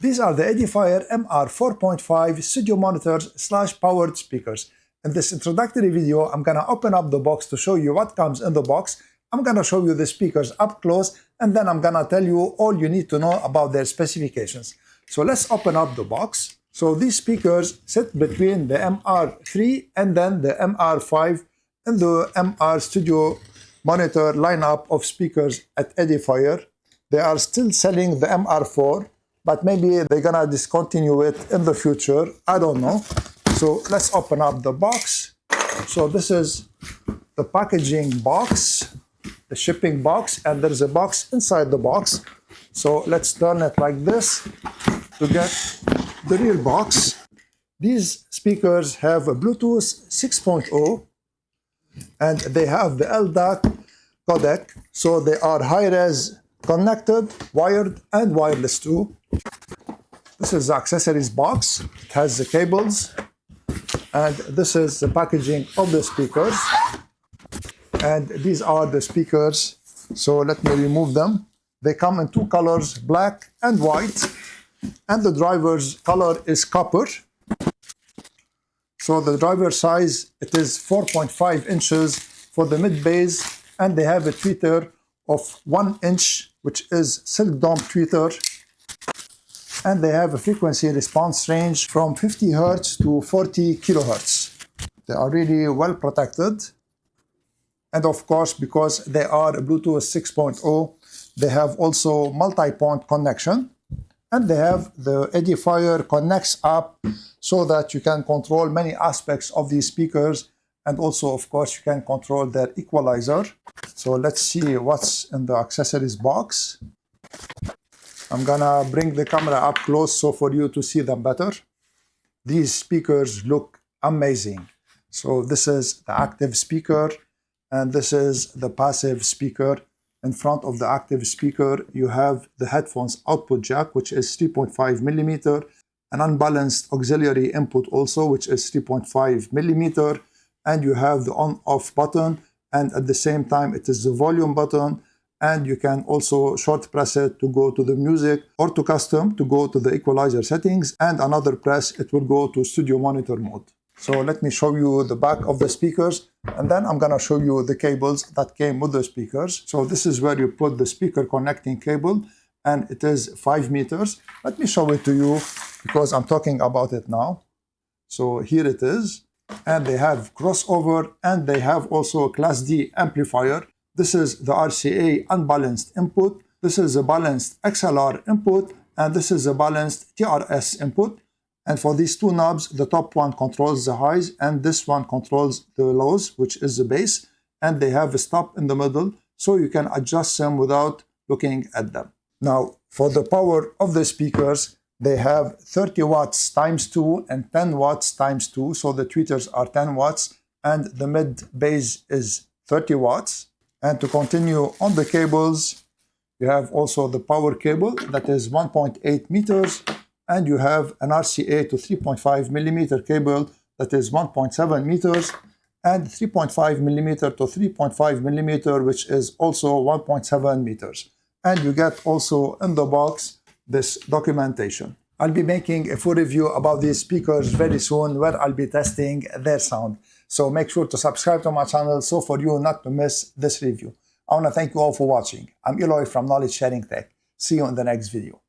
These are the Edifier MR4.5 studio monitors / powered speakers. In this introductory video, I'm gonna open up the box to show you what comes in the box. I'm gonna show you the speakers up close, and then I'm gonna tell you all you need to know about their specifications. So let's open up the box. So these speakers sit between the MR3 and then the MR5 in the MR Studio Monitor lineup of speakers at Edifier. They are still selling the MR4, but maybe they're gonna discontinue it in the future. I don't know. So let's open up the box. So this is the packaging box, the shipping box, and there's a box inside the box. So let's turn it like this to get the real box. These speakers have a Bluetooth 6.0 and they have the LDAC codec. So they are high-res connected, wired, and wireless too. This is the accessories box. It has the cables. And this is the packaging of the speakers. And these are the speakers. So let me remove them. They come in two colors, black and white. And the driver's color is copper. So the driver size, it is 4.5 inches for the mid bass. And they have a tweeter of 1 inch, which is silk dome tweeter. And they have a frequency response range from 50 Hz to 40 kHz. They are really well protected. And of course, because they are Bluetooth 6.0, they have also multi-point connection. And they have the Edifier Connects app so that you can control many aspects of these speakers. And also, of course, you can control their equalizer. So let's see what's in the accessories box. I'm gonna bring the camera up close so for you to see them better. These speakers look amazing. So this is the active speaker and this is the passive speaker. In front of the active speaker, you have the headphones output jack, which is 3.5 millimeter, an unbalanced auxiliary input also, which is 3.5 millimeter, and you have the on-off button, and at the same time, it is the volume button. And you can also short press it to go to the music or to custom to go to the equalizer settings, and another press it will go to studio monitor mode. So let me show you the back of the speakers, and then I'm gonna show you the cables that came with the speakers. So this is where you put the speaker connecting cable, and it is 5 meters. Let me show it to you because I'm talking about it now. So here it is, and they have crossover, and they have also a Class D amplifier. This is the RCA unbalanced input. This is a balanced XLR input, and this is a balanced TRS input. And for these two knobs, the top one controls the highs, and this one controls the lows, which is the bass. And they have a stop in the middle, so you can adjust them without looking at them. Now, for the power of the speakers, they have 30 watts times 2 and 10 watts times 2. So the tweeters are 10 watts, and the mid bass is 30 watts. And to continue on the cables, you have also the power cable that is 1.8 meters, and you have an RCA to 3.5 millimeter cable that is 1.7 meters, and 3.5 millimeter to 3.5 millimeter, which is also 1.7 meters. And you get also in the box this documentation. I'll be making a full review about these speakers very soon, where I'll be testing their sound. So make sure to subscribe to my channel so for you not to miss this review. I want to thank you all for watching. I'm Eloy from Knowledge Sharing Tech. See you in the next video.